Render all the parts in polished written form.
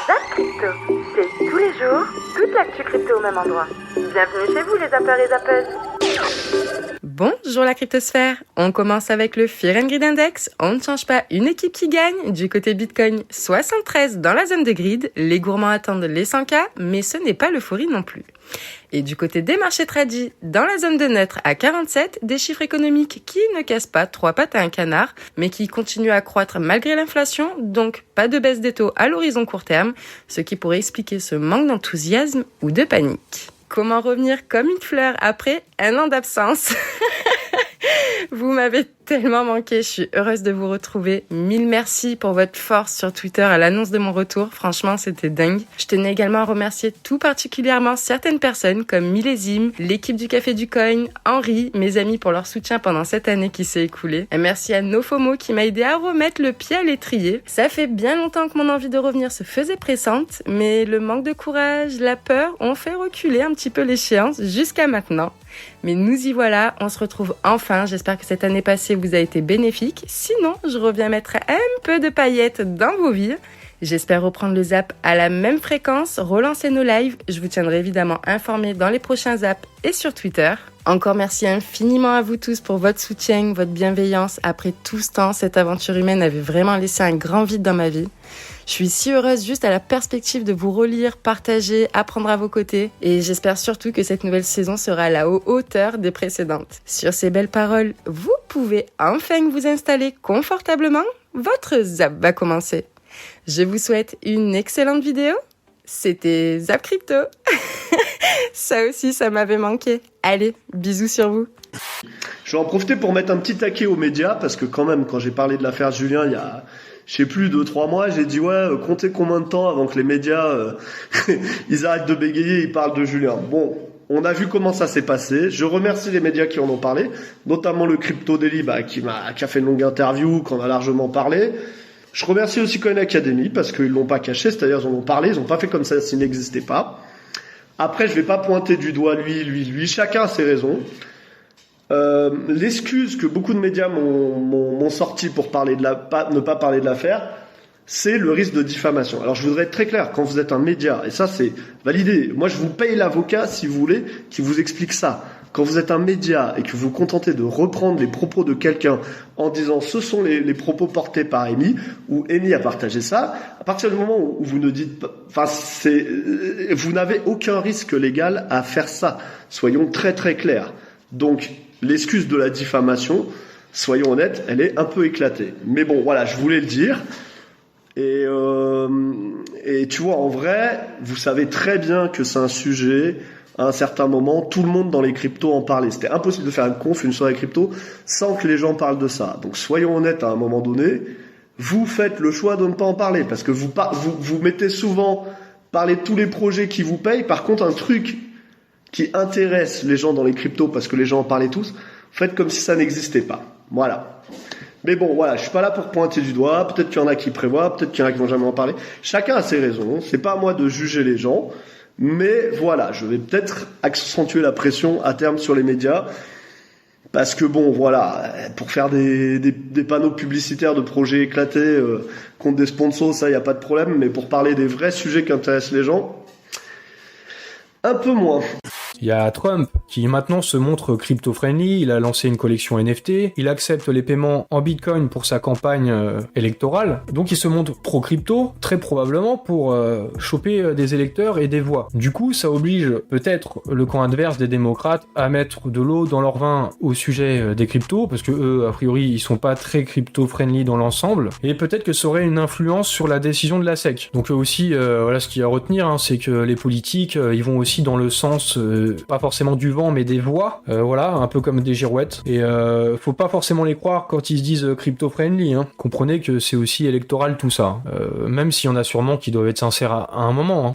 Zap Crypto, c'est tous les jours, toute l'actu crypto au même endroit. Bienvenue chez vous les zappeurs et zappeuses. Bonjour la cryptosphère, on commence avec le Fear and Greed Index. On ne change pas une équipe qui gagne. Du côté Bitcoin, 73 dans la zone de grid. Les gourmands attendent les 100K, mais ce n'est pas l'euphorie non plus. Et du côté des marchés tradis, dans la zone de neutre à 47, des chiffres économiques qui ne cassent pas trois pattes à un canard, mais qui continuent à croître malgré l'inflation, donc pas de baisse des taux à l'horizon court terme, ce qui pourrait expliquer ce manque d'enthousiasme ou de panique. Comment revenir comme une fleur après un an d'absence? Vous m'avez tellement manqué, je suis heureuse de vous retrouver. Mille merci pour votre force sur Twitter à l'annonce de mon retour. Franchement, c'était dingue. Je tenais également à remercier tout particulièrement certaines personnes comme Millésime, l'équipe du Café du Coin, Henri, mes amis pour leur soutien pendant cette année qui s'est écoulée. Et merci à NoFomo qui m'a aidé à remettre le pied à l'étrier. Ça fait bien longtemps que mon envie de revenir se faisait pressante, mais le manque de courage, la peur ont fait reculer un petit peu l'échéance jusqu'à maintenant. Mais nous y voilà, on se retrouve enfin. J'espère que cette année passée vous a été bénéfique. Sinon, je reviens mettre un peu de paillettes dans vos vies. J'espère reprendre le zap à la même fréquence, relancer nos lives. Je vous tiendrai évidemment informé dans les prochains zaps et sur Twitter. Encore merci infiniment à vous tous pour votre soutien, votre bienveillance. Après tout ce temps, cette aventure humaine avait vraiment laissé un grand vide dans ma vie. Je suis si heureuse juste à la perspective de vous relire, partager, apprendre à vos côtés. Et j'espère surtout que cette nouvelle saison sera à la hauteur des précédentes. Sur ces belles paroles, vous pouvez enfin vous installer confortablement. Votre zap va commencer. Je vous souhaite une excellente vidéo. C'était Zap Crypto. Ça aussi, ça m'avait manqué. Allez, bisous sur vous. Je vais en profiter pour mettre un petit taquet aux médias, parce que quand même, quand j'ai parlé de l'affaire Julien il y a, je sais plus, 2-3 mois, j'ai dit comptez combien de temps avant que les médias ils arrêtent de bégayer, ils parlent de Julien. Bon, on a vu comment ça s'est passé. Je remercie les médias qui en ont parlé, notamment le Crypto Daily qui a fait une longue interview, qu'on a largement parlé. Je remercie aussi Coin Academy parce qu'ils l'ont pas caché, c'est-à-dire ils en ont parlé, ils ont pas fait comme ça s'il n'existait pas. Après, je vais pas pointer du doigt lui, chacun a ses raisons. L'excuse que beaucoup de médias m'ont sorti pour ne pas parler de l'affaire, c'est le risque de diffamation. Alors je voudrais être très clair, quand vous êtes un média, et ça c'est validé, moi je vous paye l'avocat si vous voulez, qui vous explique ça. Quand vous êtes un média et que vous vous contentez de reprendre les propos de quelqu'un en disant ce sont les propos portés par Amy, ou Amy a partagé ça, à partir du moment où vous ne dites pas, vous n'avez aucun risque légal à faire ça. Soyons très très clairs. Donc, l'excuse de la diffamation, soyons honnêtes, elle est un peu éclatée. Mais bon, voilà, je voulais le dire. Et tu vois, en vrai, vous savez très bien que c'est un sujet. À un certain moment, tout le monde dans les cryptos en parlait. C'était impossible de faire une soirée crypto, sans que les gens parlent de ça. Donc soyons honnêtes à un moment donné, vous faites le choix de ne pas en parler, parce que vous mettez souvent parler de tous les projets qui vous payent. Par contre, un truc qui intéresse les gens dans les cryptos, parce que les gens en parlaient tous, faites comme si ça n'existait pas. Voilà. Mais bon, voilà, je suis pas là pour pointer du doigt. Peut-être qu'il y en a qui prévoient, peut-être qu'il y en a qui vont jamais en parler. Chacun a ses raisons. C'est pas à moi de juger les gens. Mais voilà, je vais peut-être accentuer la pression à terme sur les médias. Parce que bon, voilà, pour faire des panneaux publicitaires de projets éclatés contre des sponsors, ça, y a pas de problème. Mais pour parler des vrais sujets qui intéressent les gens, un peu moins. Il y a Trump qui maintenant se montre crypto-friendly, il a lancé une collection NFT, il accepte les paiements en Bitcoin pour sa campagne électorale, donc il se montre pro-crypto, très probablement pour choper des électeurs et des voix. Du coup, ça oblige peut-être le camp adverse des démocrates à mettre de l'eau dans leur vin au sujet des cryptos, parce que eux, a priori, ils sont pas très crypto-friendly dans l'ensemble, et peut-être que ça aurait une influence sur la décision de la SEC. Donc aussi, voilà, ce qu'il y a à retenir, c'est que les politiques, ils vont aussi dans le sens pas forcément du vent mais des voix, voilà, un peu comme des girouettes, et faut pas forcément les croire quand ils se disent crypto-friendly, comprenez que c'est aussi électoral tout ça, même s'il y en a sûrement qui doivent être sincères à un moment.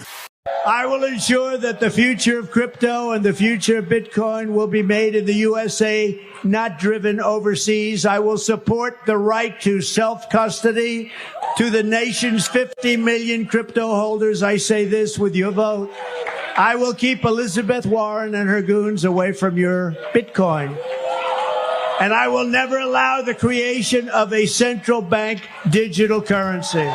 I will ensure that the future of crypto and the future of Bitcoin will be made in the USA, not driven overseas. I will support the right to self-custody to the nation's 50 million crypto holders. I say this with your vote. I will keep Elizabeth Warren and her goons away from your Bitcoin. And I will never allow the creation of a central bank digital currency.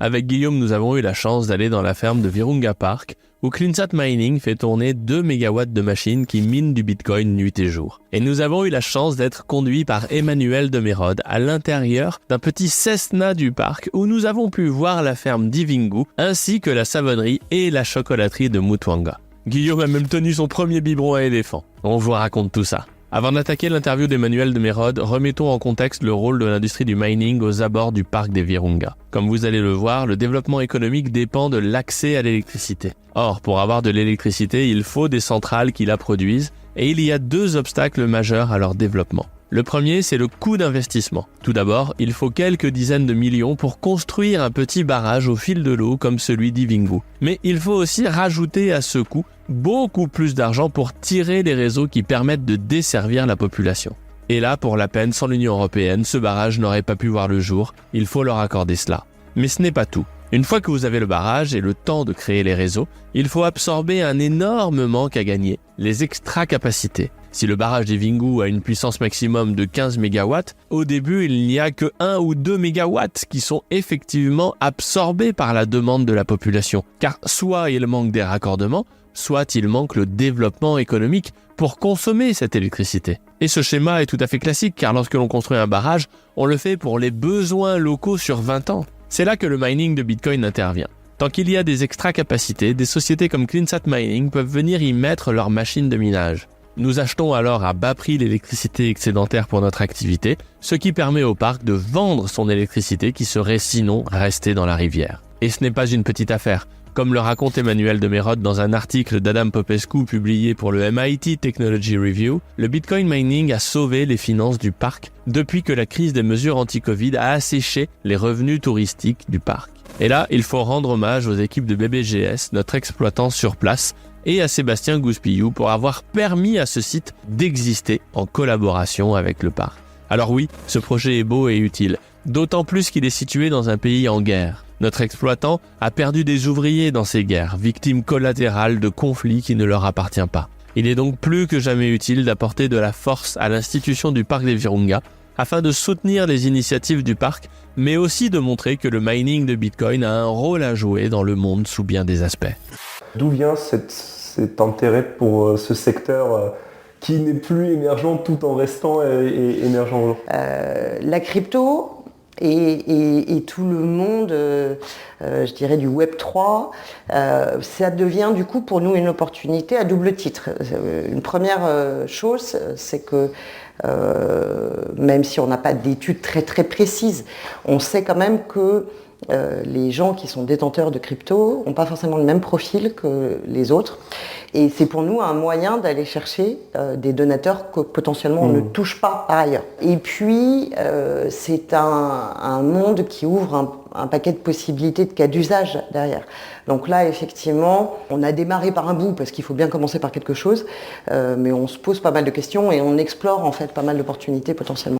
avec Guillaume, nous avons eu la chance d'aller dans la ferme de Virunga Park, où CleanSat Mining fait tourner 2 MW de machines qui minent du Bitcoin nuit et jour. Et nous avons eu la chance d'être conduits par Emmanuel de Mérode à l'intérieur d'un petit Cessna du parc où nous avons pu voir la ferme d'Ivingu, ainsi que la savonnerie et la chocolaterie de Mutwanga. Guillaume a même tenu son premier biberon à éléphant. On vous raconte tout ça. Avant d'attaquer l'interview d'Emmanuel de Mérode, remettons en contexte le rôle de l'industrie du mining aux abords du parc des Virunga. Comme vous allez le voir, le développement économique dépend de l'accès à l'électricité. Or, pour avoir de l'électricité, il faut des centrales qui la produisent, et il y a 2 obstacles majeurs à leur développement. Le premier, c'est le coût d'investissement. Tout d'abord, il faut quelques dizaines de millions pour construire un petit barrage au fil de l'eau comme celui d'Ivingu. Mais il faut aussi rajouter à ce coût beaucoup plus d'argent pour tirer les réseaux qui permettent de desservir la population. Et là, pour la peine, sans l'Union européenne, ce barrage n'aurait pas pu voir le jour. Il faut leur accorder cela. Mais ce n'est pas tout. Une fois que vous avez le barrage et le temps de créer les réseaux, il faut absorber un énorme manque à gagner, les extracapacités. Si le barrage d'Ivingu a une puissance maximum de 15 MW, au début il n'y a que 1 ou 2 MW qui sont effectivement absorbés par la demande de la population. Car soit il manque des raccordements, soit il manque le développement économique pour consommer cette électricité. Et ce schéma est tout à fait classique car lorsque l'on construit un barrage, on le fait pour les besoins locaux sur 20 ans. C'est là que le mining de Bitcoin intervient. Tant qu'il y a des extracapacités, des sociétés comme CleanSat Mining peuvent venir y mettre leurs machines de minage. Nous achetons alors à bas prix l'électricité excédentaire pour notre activité, ce qui permet au parc de vendre son électricité qui serait sinon restée dans la rivière. Et ce n'est pas une petite affaire. Comme le raconte Emmanuel de Mérode dans un article d'Adam Popescu publié pour le MIT Technology Review, le Bitcoin mining a sauvé les finances du parc depuis que la crise des mesures anti-Covid a asséché les revenus touristiques du parc. Et là, il faut rendre hommage aux équipes de BBGS, notre exploitant sur place, et à Sébastien Gouspillou pour avoir permis à ce site d'exister en collaboration avec le parc. Alors oui, ce projet est beau et utile, d'autant plus qu'il est situé dans un pays en guerre. Notre exploitant a perdu des ouvriers dans ces guerres, victimes collatérales de conflits qui ne leur appartiennent pas. Il est donc plus que jamais utile d'apporter de la force à l'institution du parc des Virunga afin de soutenir les initiatives du parc, mais aussi de montrer que le mining de Bitcoin a un rôle à jouer dans le monde sous bien des aspects. D'où vient cet intérêt pour ce secteur qui n'est plus émergent tout en restant émergent? La crypto et tout le monde, je dirais du Web 3, ça devient du coup pour nous une opportunité à double titre. Une première chose, c'est que même si on n'a pas d'études très très précises, on sait quand même que les gens qui sont détenteurs de crypto n'ont pas forcément le même profil que les autres. Et c'est pour nous un moyen d'aller chercher des donateurs que potentiellement on ne touche pas par ailleurs. Et puis, c'est un monde qui ouvre un paquet de possibilités de cas d'usage derrière. Donc là, effectivement, on a démarré par un bout parce qu'il faut bien commencer par quelque chose, mais on se pose pas mal de questions et on explore en fait pas mal d'opportunités potentiellement.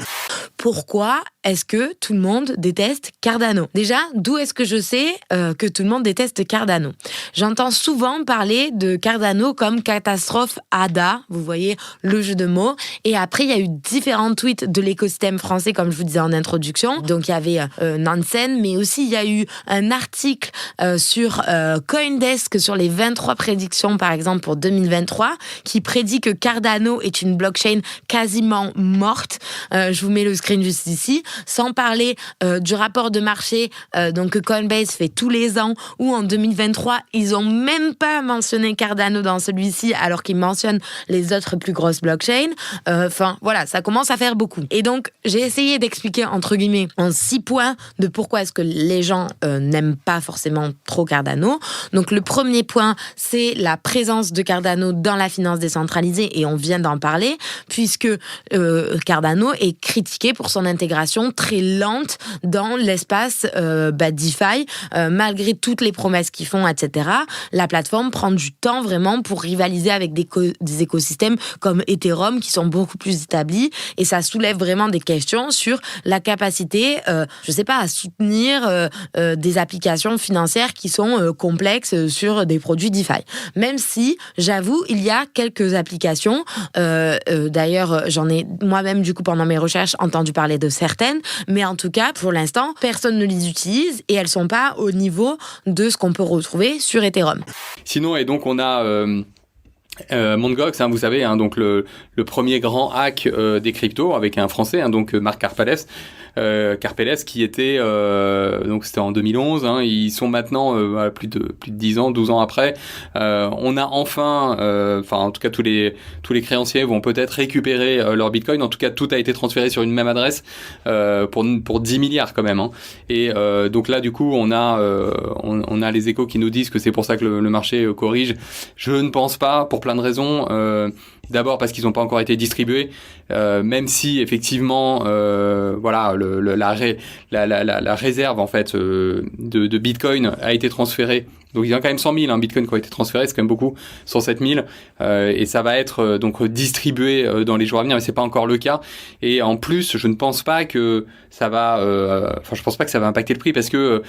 Pourquoi est-ce que tout le monde déteste Cardano ? Déjà, d'où est-ce que je sais que tout le monde déteste Cardano ? J'entends souvent parler de Cardano comme catastrophe ADA, vous voyez le jeu de mots. Et après, il y a eu différents tweets de l'écosystème français, comme je vous disais en introduction. Donc, il y avait Nansen, mais aussi il y a eu un article sur Coindesk sur les 23 prédictions, par exemple, pour 2023, qui prédit que Cardano est une blockchain quasiment morte. Je vous mets le screen juste ici. Sans parler du rapport de marché donc que Coinbase fait tous les ans, où en 2023, ils n'ont même pas mentionné Cardano dans celui-ci, alors qu'ils mentionnent les autres plus grosses blockchains. Enfin, voilà, ça commence à faire beaucoup. Et donc, j'ai essayé d'expliquer, entre guillemets, en 6 points de pourquoi est-ce que les gens n'aiment pas forcément trop Cardano. Donc, le premier point, c'est la présence de Cardano dans la finance décentralisée, et on vient d'en parler, puisque Cardano est critiqué pour son intégration très lente dans l'espace DeFi, malgré toutes les promesses qu'ils font, etc. La plateforme prend du temps vraiment pour rivaliser avec des écosystèmes comme Ethereum qui sont beaucoup plus établis, et ça soulève vraiment des questions sur la capacité, je sais pas, à soutenir des applications financières qui sont complexes sur des produits DeFi. Même si, j'avoue, il y a quelques applications, d'ailleurs j'en ai moi-même du coup pendant mes recherches entendu parler de certaines, mais en tout cas, pour l'instant, personne ne les utilise et elles sont pas au niveau de ce qu'on peut retrouver sur Ethereum. Sinon, et donc on a Mt. Gox, vous savez, donc le premier grand hack des cryptos avec un Français, donc Marc Karpelès, qui était donc c'était en 2011. Ils sont maintenant plus de 10 ans, 12 ans après. On a enfin, en tout cas tous les créanciers vont peut-être récupérer leur Bitcoin. En tout cas, tout a été transféré sur une même adresse pour 10 milliards quand même. Et donc là, du coup, on a les échos qui nous disent que c'est pour ça que le marché corrige. Je ne pense pas, pour plein de raisons. D'abord parce qu'ils n'ont pas encore été distribués, même si effectivement, la réserve en fait de Bitcoin a été transférée. Donc il y a quand même 100 000 Bitcoin qui ont été transférés, c'est quand même beaucoup, 107 000, et ça va être donc distribué dans les jours à venir, mais c'est pas encore le cas. Et en plus, je ne pense pas que ça va, je pense pas que ça va impacter le prix, parce que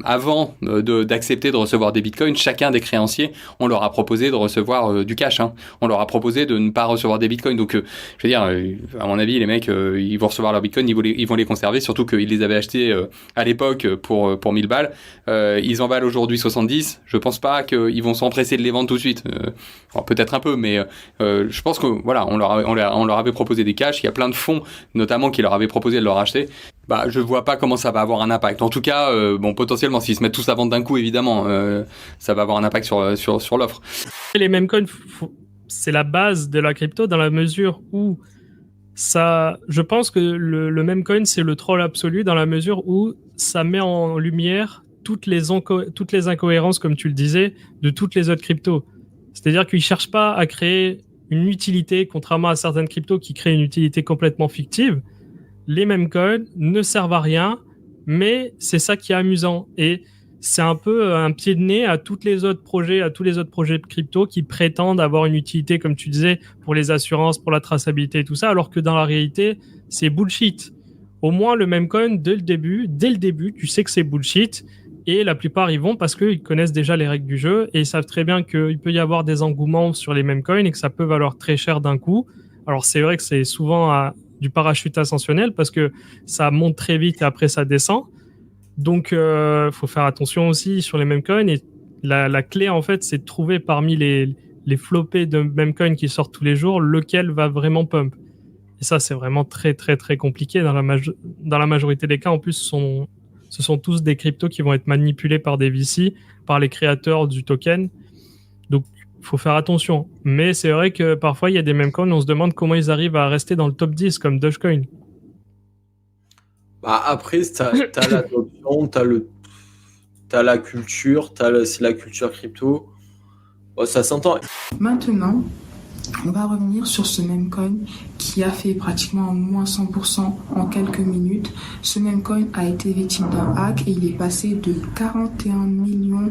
avant d'accepter de recevoir des Bitcoins, chacun des créanciers, on leur a proposé de recevoir du cash. On leur a proposé de ne pas recevoir des Bitcoins. Donc, je veux dire, à mon avis, les mecs, ils vont recevoir leurs Bitcoins, ils vont les conserver, surtout qu'ils les avaient achetés à l'époque pour 1000 balles. Ils en valent aujourd'hui 70. Je pense pas qu'ils vont s'empresser de les vendre tout de suite. Peut-être un peu, mais je pense que voilà, on leur avait proposé des cash. Il y a plein de fonds, notamment, qui leur avaient proposé de leur acheter. Je vois pas comment ça va avoir un impact. En tout cas, potentiellement, s'ils se mettent tous à vendre d'un coup, évidemment, ça va avoir un impact sur l'offre. Les meme coins, c'est la base de la crypto dans la mesure où je pense que le meme coin, c'est le troll absolu dans la mesure où ça met en lumière toutes les incohérences, comme tu le disais, de toutes les autres cryptos. C'est-à-dire qu'ils ne cherchent pas à créer une utilité, contrairement à certaines cryptos qui créent une utilité complètement fictive. Les meme coins ne servent à rien, mais c'est ça qui est amusant. Et c'est un peu un pied de nez à tous les autres projets de crypto qui prétendent avoir une utilité, comme tu disais, pour les assurances, pour la traçabilité et tout ça, alors que dans la réalité, c'est bullshit. Au moins, le meme coin, dès le début, tu sais que c'est bullshit. Et la plupart y vont parce qu'ils connaissent déjà les règles du jeu et ils savent très bien qu'il peut y avoir des engouements sur les meme coins et que ça peut valoir très cher d'un coup. Alors c'est vrai que c'est souvent du parachute ascensionnel parce que ça monte très vite et après ça descend. Donc faut faire attention aussi sur les meme coins. Et la clé en fait, c'est de trouver parmi les floppés de meme coins qui sortent tous les jours lequel va vraiment pump. Et ça c'est vraiment très très très compliqué dans la majorité des cas. En plus ce sont tous des cryptos qui vont être manipulés par des VC, par les créateurs du token. Donc, il faut faire attention. Mais c'est vrai que parfois, il y a des meme coins, on se demande comment ils arrivent à rester dans le top 10, comme Dogecoin. Après, t'as l'adoption, t'as la culture, c'est la culture crypto. Ça s'entend. Maintenant, on va revenir sur ce meme coin qui a fait pratiquement moins 100% en quelques minutes. Ce meme coin a été victime d'un hack et il est passé de 41 millions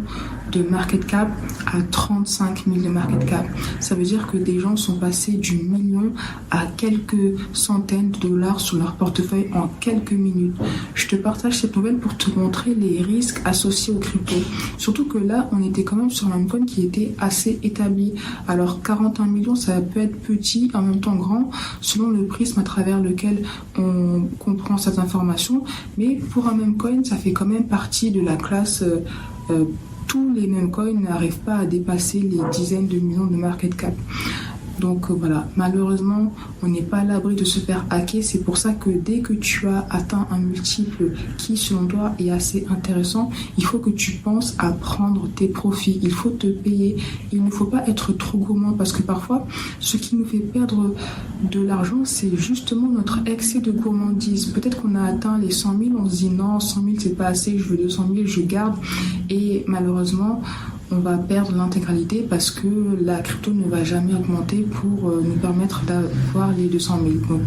de market cap à 35 000 de market cap. Ça veut dire que des gens sont passés du million à quelques centaines de dollars sur leur portefeuille en quelques minutes. Je te partage cette nouvelle pour te montrer les risques associés aux cryptos. Surtout que là, on était quand même sur un meme coin qui était assez établi. Alors 41 millions, ça peut être petit, en même temps grand, selon le prisme à travers lequel on comprend cette information. Mais pour un meme coin, ça fait quand même partie de la classe. Tous les meme coins n'arrivent pas à dépasser les dizaines de millions de market cap. Donc voilà, malheureusement, on n'est pas à l'abri de se faire hacker. C'est pour ça que dès que tu as atteint un multiple qui, selon toi, est assez intéressant, il faut que tu penses à prendre tes profits. Il faut te payer. Il ne faut pas être trop gourmand parce que parfois, ce qui nous fait perdre de l'argent, c'est justement notre excès de gourmandise. Peut-être qu'on a atteint les 100 000, on se dit non, 100 000 c'est pas assez, je veux 200 000, je garde. Et malheureusement, on va perdre l'intégralité parce que la crypto ne va jamais augmenter pour nous permettre d'avoir les 200 000. Donc,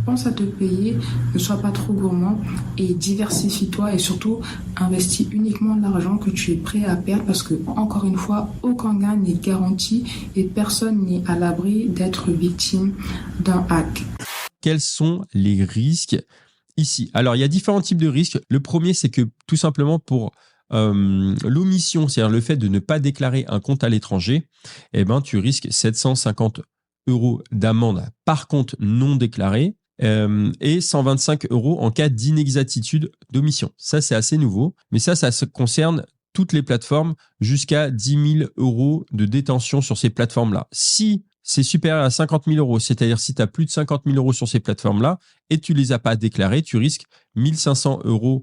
pense à te payer, ne sois pas trop gourmand et diversifie-toi et surtout investis uniquement l'argent que tu es prêt à perdre parce que, encore une fois, aucun gain n'est garanti et personne n'est à l'abri d'être victime d'un hack. Quels sont les risques ici? Alors, il y a différents types de risques. Le premier, c'est que tout simplement pour l'omission, c'est-à-dire le fait de ne pas déclarer un compte à l'étranger, tu risques 750 € d'amende par compte non déclaré et 125 € en cas d'inexactitude d'omission. Ça, c'est assez nouveau, mais ça concerne toutes les plateformes jusqu'à 10 000 € de détention sur ces plateformes-là. Si c'est supérieur à 50 000 €, c'est-à-dire si tu as plus de 50 000 € sur ces plateformes-là et tu les as pas déclarés, tu risques 1 500 €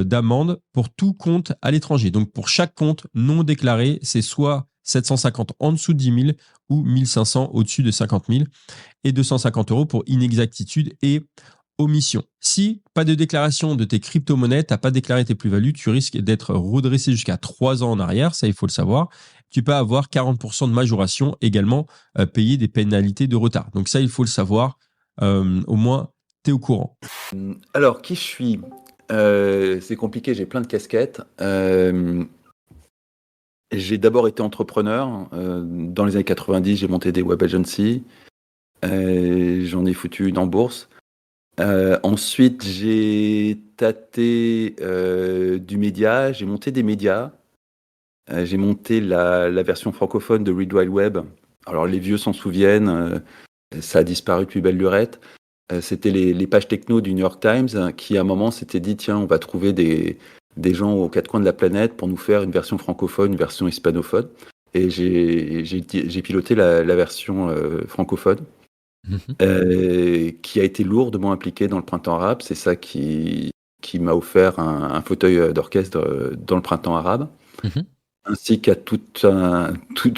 d'amende pour tout compte à l'étranger. Donc, pour chaque compte non déclaré, c'est soit 750 en dessous de 10 000 ou 1 500 au-dessus de 50 000 et 250 € pour inexactitude et omission. Si pas de déclaration de tes crypto-monnaies, tu n'as pas déclaré tes plus-values, tu risques d'être redressé jusqu'à 3 ans en arrière, ça il faut le savoir. Tu peux avoir 40% de majoration, également payer des pénalités de retard. Donc ça il faut le savoir, au moins tu es au courant. Alors qui je suis c'est compliqué, j'ai plein de casquettes. J'ai d'abord été entrepreneur. Dans les années 90, j'ai monté des web agencies. J'en ai foutu une en bourse. Ensuite, j'ai tâté du média. J'ai monté des médias. J'ai monté la version francophone de Read Wide Web. Alors, les vieux s'en souviennent. Ça a disparu depuis belle lurette. C'était les pages techno du New York Times qui, à un moment, s'était dit, tiens, on va trouver des gens aux quatre coins de la planète pour nous faire une version francophone, une version hispanophone. Et j'ai piloté la version francophone, qui a été lourdement impliquée dans le printemps arabe. C'est ça qui m'a offert un fauteuil d'orchestre dans le printemps arabe, ainsi qu'à toute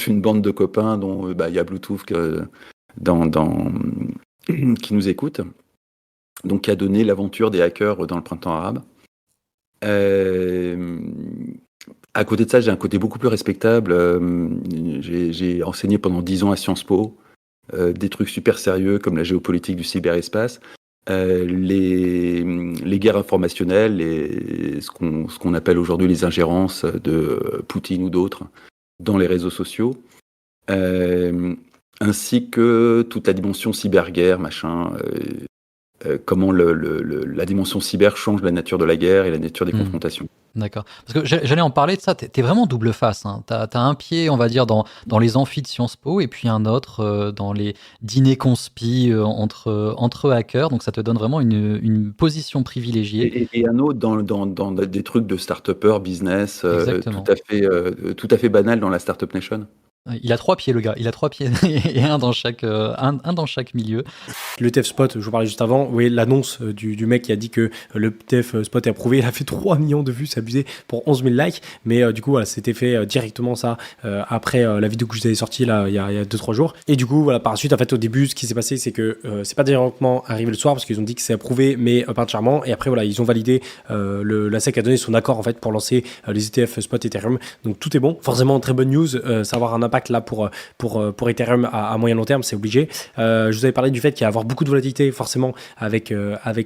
une bande de copains dont y a Bluetooth qui nous écoute, donc qui a donné l'aventure des hackers dans le printemps arabe. À côté de ça, j'ai un côté beaucoup plus respectable. J'ai enseigné pendant 10 ans à Sciences Po, des trucs super sérieux comme la géopolitique du cyberespace, les guerres informationnelles, ce qu'on appelle aujourd'hui les ingérences de Poutine ou d'autres dans les réseaux sociaux, ainsi que toute la dimension cyberguerre, comment la dimension cyber change la nature de la guerre et la nature des confrontations. D'accord. Parce que j'allais en parler de ça, t'es vraiment double face. Hein. T'as un pied, on va dire, dans les amphis de Sciences Po, et puis un autre dans les dîners conspi entre hackers. Donc ça te donne vraiment une position privilégiée. Et un autre dans des trucs de start-upper, business, tout à fait banal dans la Startup Nation. Il a 3 pieds, le gars. Il a 3 pieds et un dans chaque milieu. Le TF Spot, je vous parlais juste avant, oui, l'annonce du mec qui a dit que le TF Spot est approuvé, il a fait 3 millions de vues, c'est abusé, pour 11 000 likes. Mais du coup, voilà, c'était fait directement ça après la vidéo que je vous avais sortie là, il y a 2-3 jours. Et du coup, voilà, par la suite, en fait, au début, ce qui s'est passé, c'est que c'est pas directement arrivé le soir parce qu'ils ont dit que c'est approuvé, mais pas entièrement. Et après, voilà, ils ont validé, la SEC a donné son accord en fait pour lancer les ETF Spot Ethereum. Donc tout est bon. Forcément, très bonne news, savoir un impact là pour Ethereum à moyen long terme, c'est obligé. Je vous avais parlé du fait qu'il y a avoir beaucoup de volatilité forcément avec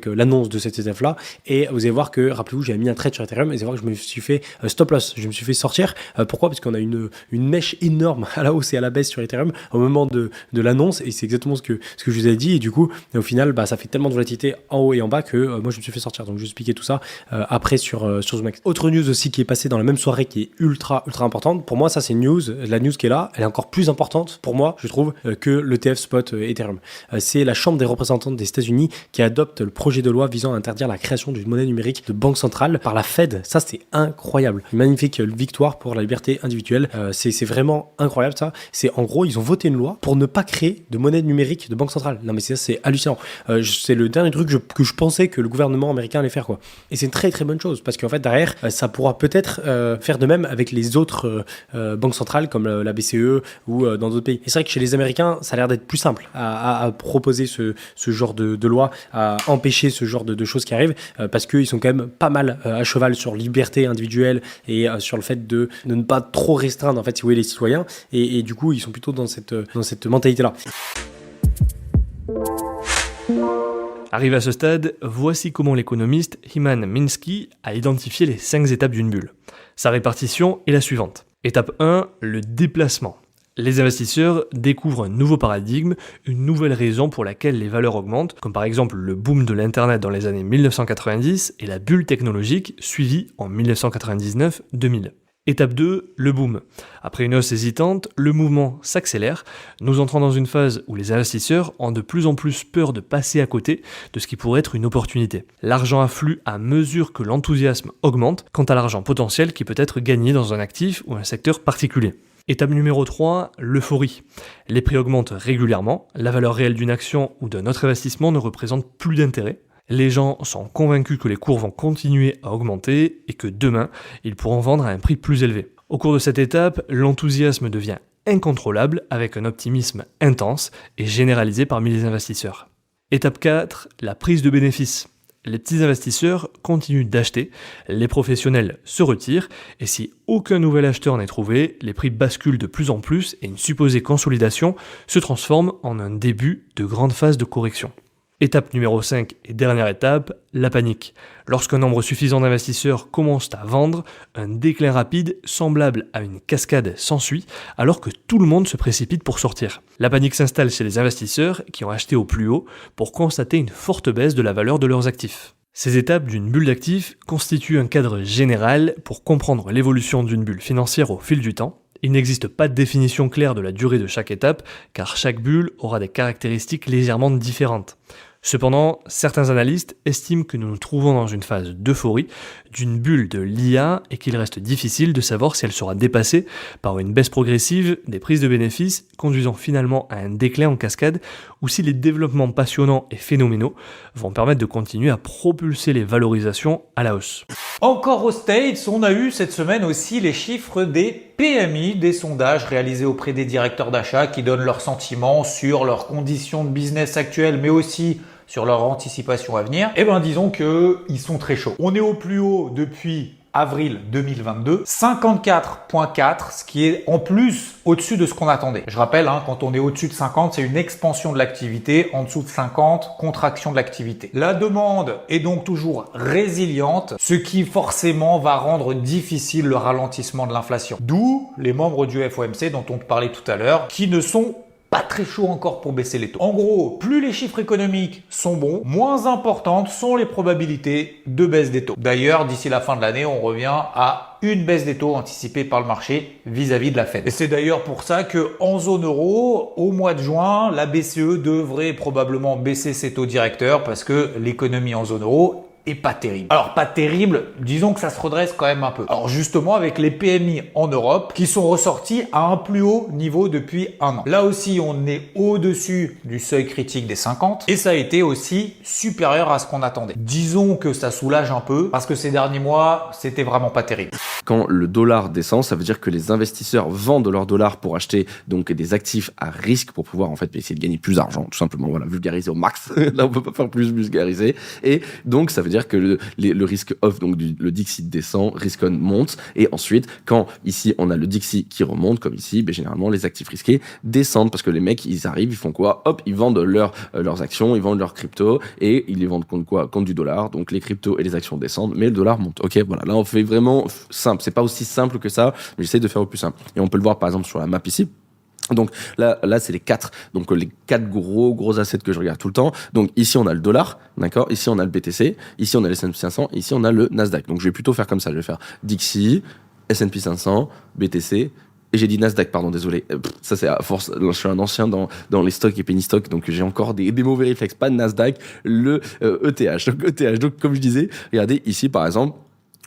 l'annonce de cet ETF là, et vous allez voir que, rappelez-vous, j'avais mis un trade sur Ethereum et c'est vrai que je me suis fait stop loss, je me suis fait sortir. Pourquoi? Parce qu'on a une mèche énorme à la hausse et à la baisse sur Ethereum au moment de l'annonce, et c'est exactement ce que je vous ai dit, et du coup au final ça fait tellement de volatilité en haut et en bas que moi je me suis fait sortir. Donc je vais expliquer tout ça après sur ZoomX. Autre news aussi qui est passée dans la même soirée, qui est ultra importante pour moi, ça c'est la news qui est là, elle est encore plus importante pour moi, je trouve, que l'ETF Spot Ethereum. C'est la Chambre des représentants des États-Unis qui adopte le projet de loi visant à interdire la création d'une monnaie numérique de banque centrale par la Fed. Ça, c'est incroyable. Une magnifique victoire pour la liberté individuelle. C'est vraiment incroyable, ça. C'est en gros, ils ont voté une loi pour ne pas créer de monnaie numérique de banque centrale. Non, mais c'est hallucinant. C'est le dernier truc que je pensais que le gouvernement américain allait faire, quoi. Et c'est une très très bonne chose parce qu'en fait, derrière, ça pourra peut-être faire de même avec les autres banques centrales comme la BCE ou dans d'autres pays. Et c'est vrai que chez les Américains, ça a l'air d'être plus simple à proposer ce genre de loi, à empêcher ce genre de choses qui arrivent, parce qu'ils sont quand même pas mal à cheval sur liberté individuelle et sur le fait de ne pas trop restreindre en fait, si vous voulez, les citoyens, et du coup ils sont plutôt dans cette mentalité-là. Arrivé à ce stade, voici comment l'économiste Hyman Minsky a identifié les 5 étapes d'une bulle. Sa répartition est la suivante. Étape 1, le déplacement. Les investisseurs découvrent un nouveau paradigme, une nouvelle raison pour laquelle les valeurs augmentent, comme par exemple le boom de l'Internet dans les années 1990 et la bulle technologique suivie en 1999-2000. Étape 2, le boom. Après une hausse hésitante, le mouvement s'accélère. Nous entrons dans une phase où les investisseurs ont de plus en plus peur de passer à côté de ce qui pourrait être une opportunité. L'argent afflue à mesure que l'enthousiasme augmente quant à l'argent potentiel qui peut être gagné dans un actif ou un secteur particulier. Étape numéro 3, l'euphorie. Les prix augmentent régulièrement, la valeur réelle d'une action ou d'un autre investissement ne représente plus d'intérêt. Les gens sont convaincus que les cours vont continuer à augmenter et que demain, ils pourront vendre à un prix plus élevé. Au cours de cette étape, l'enthousiasme devient incontrôlable avec un optimisme intense et généralisé parmi les investisseurs. Étape 4, la prise de bénéfices. Les petits investisseurs continuent d'acheter, les professionnels se retirent et si aucun nouvel acheteur n'est trouvé, les prix basculent de plus en plus et une supposée consolidation se transforme en un début de grande phase de correction. Étape numéro 5 et dernière étape, la panique. Lorsqu'un nombre suffisant d'investisseurs commence à vendre, un déclin rapide semblable à une cascade s'ensuit alors que tout le monde se précipite pour sortir. La panique s'installe chez les investisseurs qui ont acheté au plus haut pour constater une forte baisse de la valeur de leurs actifs. Ces étapes d'une bulle d'actifs constituent un cadre général pour comprendre l'évolution d'une bulle financière au fil du temps. Il n'existe pas de définition claire de la durée de chaque étape, car chaque bulle aura des caractéristiques légèrement différentes. Cependant, certains analystes estiment que nous nous trouvons dans une phase d'euphorie, d'une bulle de l'IA, et qu'il reste difficile de savoir si elle sera dépassée par une baisse progressive des prises de bénéfices, conduisant finalement à un déclin en cascade, ou si les développements passionnants et phénoménaux vont permettre de continuer à propulser les valorisations à la hausse. Encore aux States, on a eu cette semaine aussi les chiffres des PMI, des sondages réalisés auprès des directeurs d'achat qui donnent leurs sentiments sur leurs conditions de business actuelles, mais aussi sur leur anticipation à venir. Eh ben, disons que ils sont très chauds. On est au plus haut depuis avril 2022, 54.4, ce qui est en plus au-dessus de ce qu'on attendait. Je rappelle, quand on est au-dessus de 50, c'est une expansion de l'activité, en dessous de 50, contraction de l'activité. La demande est donc toujours résiliente, ce qui forcément va rendre difficile le ralentissement de l'inflation. D'où les membres du FOMC dont on parlait tout à l'heure, qui ne sont pas très chaud encore pour baisser les taux. En gros, plus les chiffres économiques sont bons, moins importantes sont les probabilités de baisse des taux. D'ailleurs, d'ici la fin de l'année, on revient à une baisse des taux anticipée par le marché vis-à-vis de la Fed. Et c'est d'ailleurs pour ça que en zone euro, au mois de juin, la BCE devrait probablement baisser ses taux directeurs parce que l'économie en zone euro est pas terrible. Alors pas terrible, disons que ça se redresse quand même un peu. Alors justement avec les PMI en Europe qui sont ressortis à un plus haut niveau depuis un an. Là aussi on est au-dessus du seuil critique des 50 et ça a été aussi supérieur à ce qu'on attendait. Disons que ça soulage un peu parce que ces derniers mois c'était vraiment pas terrible. Quand le dollar descend, ça veut dire que les investisseurs vendent leur dollar pour acheter donc des actifs à risque pour pouvoir en fait essayer de gagner plus d'argent, tout simplement. Voilà, vulgariser au max. Là on peut pas faire plus vulgariser et donc ça veut dire que le risque off, donc le Dixie descend, risk on monte, et ensuite, quand ici on a le Dixie qui remonte, comme ici, généralement les actifs risqués descendent, parce que les mecs, ils arrivent, ils font quoi? Hop, ils vendent leurs actions, ils vendent leurs cryptos, et ils les vendent contre quoi? Contre du dollar, donc les cryptos et les actions descendent, mais le dollar monte. Ok, voilà, là on fait vraiment simple, c'est pas aussi simple que ça, mais j'essaie de faire au plus simple. Et on peut le voir par exemple sur la map ici. Donc là c'est les quatre gros assets que je regarde tout le temps. Donc ici on a le dollar, d'accord, ici on a le BTC, ici on a le S&P 500, ici on a le Nasdaq. Donc je vais plutôt faire comme ça, je vais faire Dixie, S&P 500, BTC, et j'ai dit Nasdaq, pardon, désolé. Ça c'est à force, je suis un ancien dans les stocks et penny stocks, donc j'ai encore des mauvais réflexes, pas de Nasdaq, le ETH. Donc ETH, donc comme je disais, regardez ici par exemple,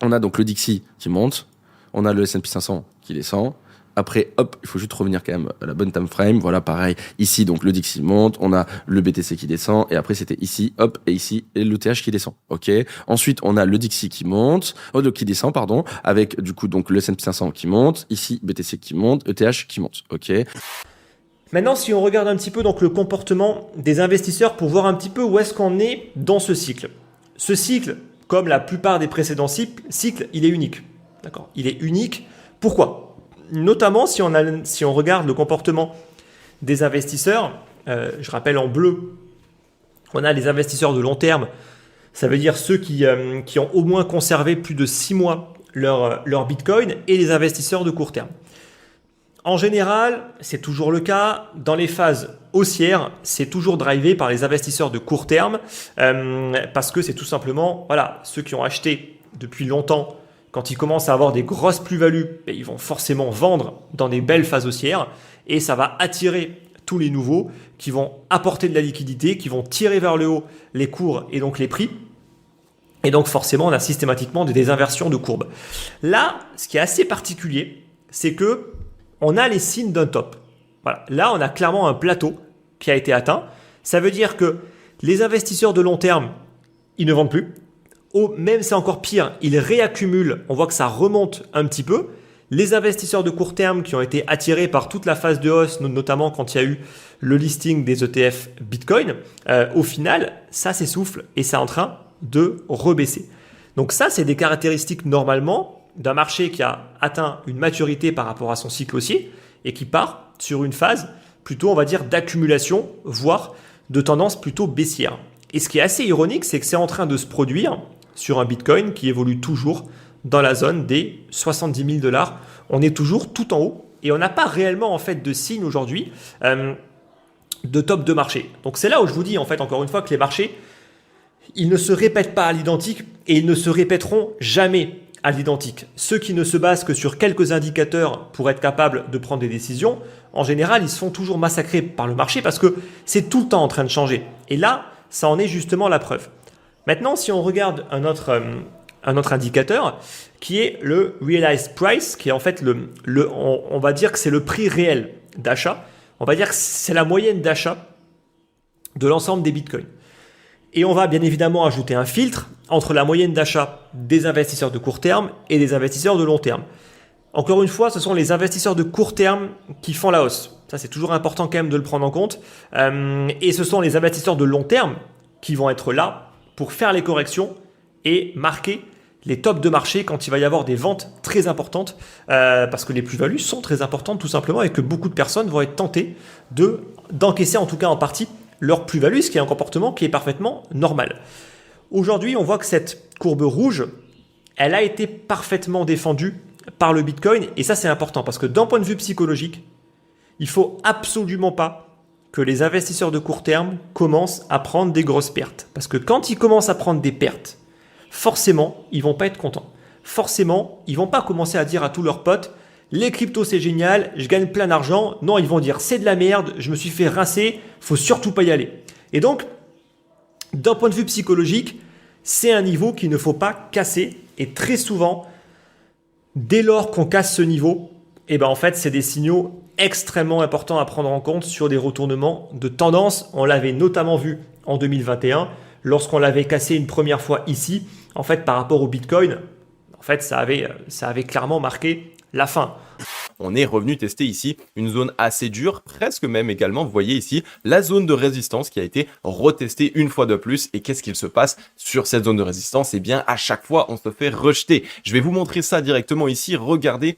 on a donc le Dixie qui monte, on a le S&P 500 qui descend. Après, hop, il faut juste revenir quand même à la bonne time frame. Voilà, pareil. Ici, donc, le Dixie monte. On a le BTC qui descend. Et après, c'était ici, hop, et ici, et le TH qui descend. OK. Ensuite, on a le Dixie qui monte, qui descend, pardon, avec, du coup, donc, le S&P 500 qui monte. Ici, BTC qui monte, ETH qui monte. OK. Maintenant, si on regarde un petit peu, donc, le comportement des investisseurs pour voir un petit peu où est-ce qu'on est dans ce cycle. Ce cycle, comme la plupart des précédents cycles, il est unique. D'accord. Il est unique. Pourquoi? Notamment si on regarde le comportement des investisseurs, je rappelle en bleu, on a les investisseurs de long terme, ça veut dire ceux qui ont au moins conservé plus de 6 mois leur Bitcoin, et les investisseurs de court terme. En général, c'est toujours le cas, dans les phases haussières, c'est toujours drivé par les investisseurs de court terme, parce que c'est tout simplement ceux qui ont acheté depuis longtemps quand ils commencent à avoir des grosses plus-values, ils vont forcément vendre dans des belles phases haussières et ça va attirer tous les nouveaux qui vont apporter de la liquidité, qui vont tirer vers le haut les cours et donc les prix. Et donc forcément, on a systématiquement des inversions de courbes. Là, ce qui est assez particulier, c'est que on a les signes d'un top. Voilà. Là, on a clairement un plateau qui a été atteint. Ça veut dire que les investisseurs de long terme, ils ne vendent plus. Même c'est encore pire, ils réaccumulent. On voit que ça remonte un petit peu. Les investisseurs de court terme qui ont été attirés par toute la phase de hausse, notamment quand il y a eu le listing des ETF Bitcoin, au final, ça s'essouffle et c'est en train de rebaisser. Donc ça, c'est des caractéristiques normalement d'un marché qui a atteint une maturité par rapport à son cycle haussier et qui part sur une phase plutôt, on va dire, d'accumulation, voire de tendance plutôt baissière. Et ce qui est assez ironique, c'est que c'est en train de se produire sur un Bitcoin qui évolue toujours dans la zone des 70 000 $. On est toujours tout en haut et on n'a pas réellement en fait de signe aujourd'hui de top de marché. Donc c'est là où je vous dis en fait encore une fois que les marchés, ils ne se répètent pas à l'identique et ils ne se répéteront jamais à l'identique. Ceux qui ne se basent que sur quelques indicateurs pour être capables de prendre des décisions, en général, ils se font toujours massacrer par le marché parce que c'est tout le temps en train de changer. Et là, ça en est justement la preuve. Maintenant, si on regarde un autre indicateur qui est le Realized Price, qui est en fait on va dire que c'est le prix réel d'achat. On va dire que c'est la moyenne d'achat de l'ensemble des bitcoins. Et on va bien évidemment ajouter un filtre entre la moyenne d'achat des investisseurs de court terme et des investisseurs de long terme. Encore une fois, ce sont les investisseurs de court terme qui font la hausse. Ça, c'est toujours important quand même de le prendre en compte. Et ce sont les investisseurs de long terme qui vont être là pour faire les corrections et marquer les tops de marché quand il va y avoir des ventes très importantes, parce que les plus-values sont très importantes tout simplement et que beaucoup de personnes vont être tentées d'encaisser en tout cas en partie leur plus-value, ce qui est un comportement qui est parfaitement normal. Aujourd'hui, on voit que cette courbe rouge, elle a été parfaitement défendue par le Bitcoin et ça c'est important parce que d'un point de vue psychologique, il faut absolument pas que les investisseurs de court terme commencent à prendre des grosses pertes. Parce que quand ils commencent à prendre des pertes, forcément, ils vont pas être contents. Forcément, ils vont pas commencer à dire à tous leurs potes « Les cryptos, c'est génial, je gagne plein d'argent. » Non, ils vont dire « C'est de la merde, je me suis fait rincer, faut surtout pas y aller. » Et donc, d'un point de vue psychologique, c'est un niveau qu'il ne faut pas casser. Et très souvent, dès lors qu'on casse ce niveau, en fait, c'est des signaux extrêmement importants à prendre en compte sur des retournements de tendance. On l'avait notamment vu en 2021, lorsqu'on l'avait cassé une première fois ici. En fait, par rapport au Bitcoin, en fait, ça avait clairement marqué la fin. On est revenu tester ici une zone assez dure, presque même également, vous voyez ici, la zone de résistance qui a été retestée une fois de plus. Et qu'est-ce qu'il se passe sur cette zone de résistance? Eh bien, à chaque fois, on se fait rejeter. Je vais vous montrer ça directement ici. Regardez.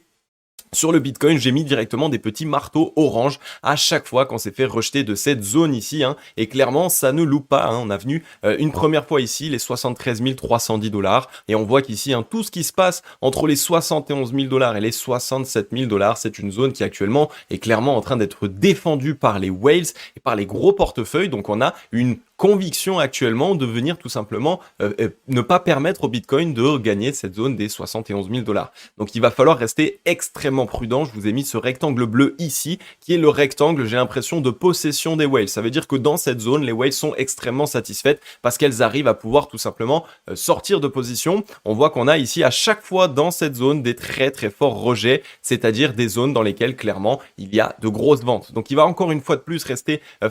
Sur le Bitcoin, j'ai mis directement des petits marteaux orange à chaque fois qu'on s'est fait rejeter de cette zone ici. Et clairement, ça ne loupe pas. On a venu une première fois ici, les 73 310 $. Et on voit qu'ici, tout ce qui se passe entre les 71 000 $ et les 67 000 $, c'est une zone qui actuellement est clairement en train d'être défendue par les whales et par les gros portefeuilles. Donc on a une conviction actuellement de venir tout simplement ne pas permettre au Bitcoin de gagner cette zone des 71 000 $. Donc il va falloir rester extrêmement prudent. Je vous ai mis ce rectangle bleu ici, qui est le rectangle, j'ai l'impression, de possession des whales. Ça veut dire que dans cette zone, les whales sont extrêmement satisfaites parce qu'elles arrivent à pouvoir tout simplement sortir de position. On voit qu'on a ici à chaque fois dans cette zone des très très forts rejets, c'est-à-dire des zones dans lesquelles clairement il y a de grosses ventes. Donc il va encore une fois de plus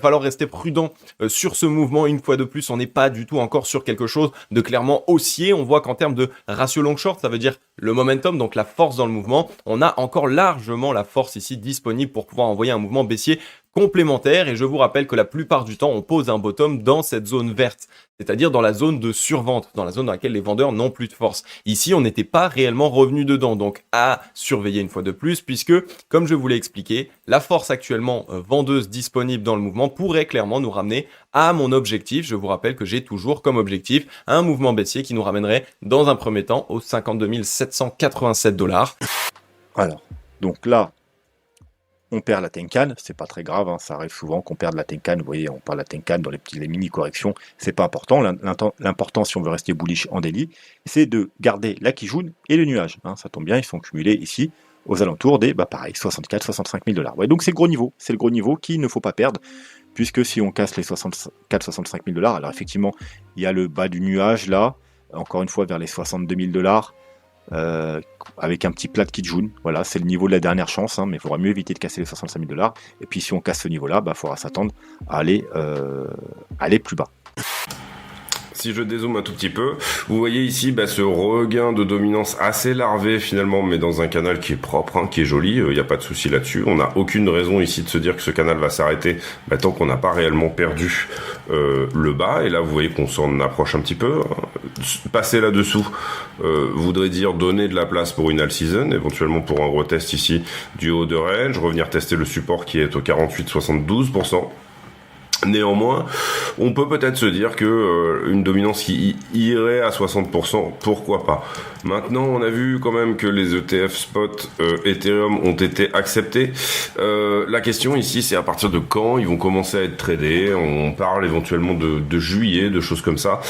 falloir rester prudent sur ce mouvement. Une fois de plus, on n'est pas du tout encore sur quelque chose de clairement haussier. On voit qu'en termes de ratio long short, ça veut dire le momentum, donc la force dans le mouvement, on a encore largement la force ici disponible pour pouvoir envoyer un mouvement baissier complémentaire. Et je vous rappelle que la plupart du temps, on pose un bottom dans cette zone verte, c'est-à-dire dans la zone de survente, dans la zone dans laquelle les vendeurs n'ont plus de force. Ici, on n'était pas réellement revenu dedans, donc à surveiller une fois de plus, puisque, comme je vous l'ai expliqué, la force actuellement vendeuse disponible dans le mouvement pourrait clairement nous ramener à mon objectif. Je vous rappelle que j'ai toujours comme objectif un mouvement baissier qui nous ramènerait dans un premier temps aux 52 787 $. Alors, donc là, on perd la Tenkan, c'est pas très grave, hein, ça arrive souvent qu'on perde la Tenkan, vous voyez, on perd la Tenkan dans les mini-corrections, c'est pas important, l'important si on veut rester bullish en daily, c'est de garder la Kijun et le nuage, hein, ça tombe bien, ils sont cumulés ici, aux alentours des, pareil, 64-65 000 $. Ouais, donc c'est le gros niveau qu'il ne faut pas perdre, puisque si on casse les 64-65 000 $, alors effectivement, il y a le bas du nuage là, encore une fois vers les 62 000 $, avec un petit plat de Kijun, voilà, c'est le niveau de la dernière chance, hein, mais il faudra mieux éviter de casser les 65 000 $, et puis si on casse ce niveau-là, il faudra s'attendre à aller plus bas. Si je dézoome un tout petit peu, vous voyez ici ce regain de dominance assez larvé finalement, mais dans un canal qui est propre, hein, qui est joli, il n'y a pas de souci là-dessus. On n'a aucune raison ici de se dire que ce canal va s'arrêter tant qu'on n'a pas réellement perdu le bas. Et là, vous voyez qu'on s'en approche un petit peu. Passer là-dessous voudrait dire donner de la place pour une all season, éventuellement pour un retest ici du haut de range, revenir tester le support qui est au 48-72%. Néanmoins, on peut peut-être se dire que une dominance qui irait à 60%, pourquoi pas. Maintenant, on a vu quand même que les ETF spot Ethereum ont été acceptés. La question ici, c'est à partir de quand ils vont commencer à être tradés. On parle éventuellement de juillet, de choses comme ça.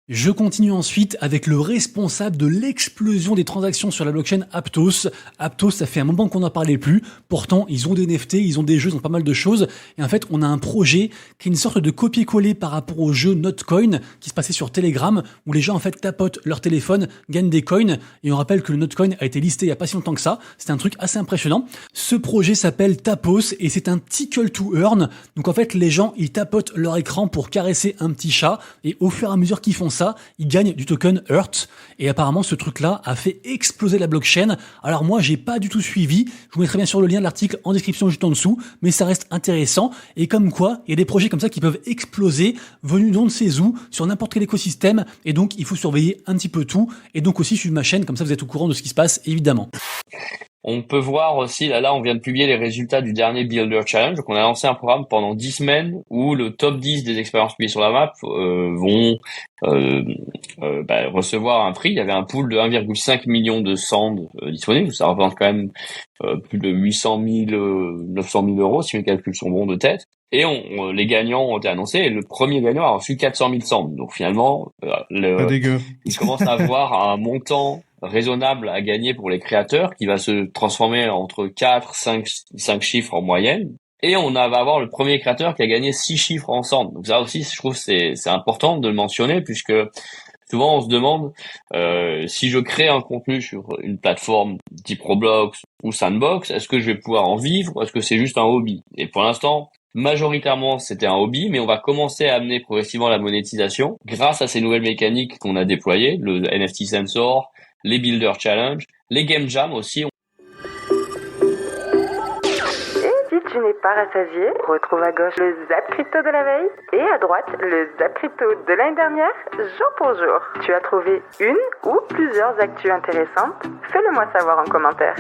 Je continue ensuite avec le responsable de l'explosion des transactions sur la blockchain Aptos. Aptos, ça fait un moment qu'on n'en parlait plus. Pourtant, ils ont des NFT, ils ont des jeux, ils ont pas mal de choses. Et en fait, on a un projet qui est une sorte de copier-coller par rapport au jeu Notcoin qui se passait sur Telegram, où les gens en fait tapotent leur téléphone, gagnent des coins. Et on rappelle que le Notcoin a été listé il y a pas si longtemps que ça. C'était un truc assez impressionnant. Ce projet s'appelle Tapos et c'est un tickle to earn. Donc en fait, les gens, ils tapotent leur écran pour caresser un petit chat. Et au fur et à mesure qu'ils font ça, ils gagnent du token Earth, et apparemment ce truc-là a fait exploser la blockchain. Alors moi, j'ai pas du tout suivi, je vous mettrai bien sûr le lien de l'article en description juste en dessous, mais ça reste intéressant, et comme quoi, il y a des projets comme ça qui peuvent exploser, venus d'on ne sait où, sur n'importe quel écosystème, et donc il faut surveiller un petit peu tout, et donc aussi suivre ma chaîne, comme ça vous êtes au courant de ce qui se passe, évidemment. On peut voir aussi, là on vient de publier les résultats du dernier Builder Challenge. Donc on a lancé un programme pendant 10 semaines où le top 10 des expériences publiées sur la map vont recevoir un prix. Il y avait un pool de 1,5 million de sands disponibles. Ça représente quand même plus de 800 000, 900 000 euros si mes calculs sont bons de tête. Et les gagnants ont été annoncés et le premier gagnant a reçu 400 000 sands. Donc finalement, il commence à avoir un montant raisonnable à gagner pour les créateurs qui va se transformer entre 4, 5 chiffres en moyenne. Et va avoir le premier créateur qui a gagné 6 chiffres ensemble. Donc ça aussi, je trouve c'est important de le mentionner puisque souvent on se demande si je crée un contenu sur une plateforme type Roblox ou Sandbox, est-ce que je vais pouvoir en vivre ou est-ce que c'est juste un hobby? Et pour l'instant, majoritairement, c'était un hobby, mais on va commencer à amener progressivement la monétisation grâce à ces nouvelles mécaniques qu'on a déployées, le NFT Sensor, les Builder Challenge, les Game Jam aussi. Et si tu n'es pas rassasié, retrouve à gauche le Zap Crypto de la veille et à droite le Zap Crypto de l'année dernière, jour pour jour. Tu as trouvé une ou plusieurs actus intéressantes? Fais-le moi savoir en commentaire.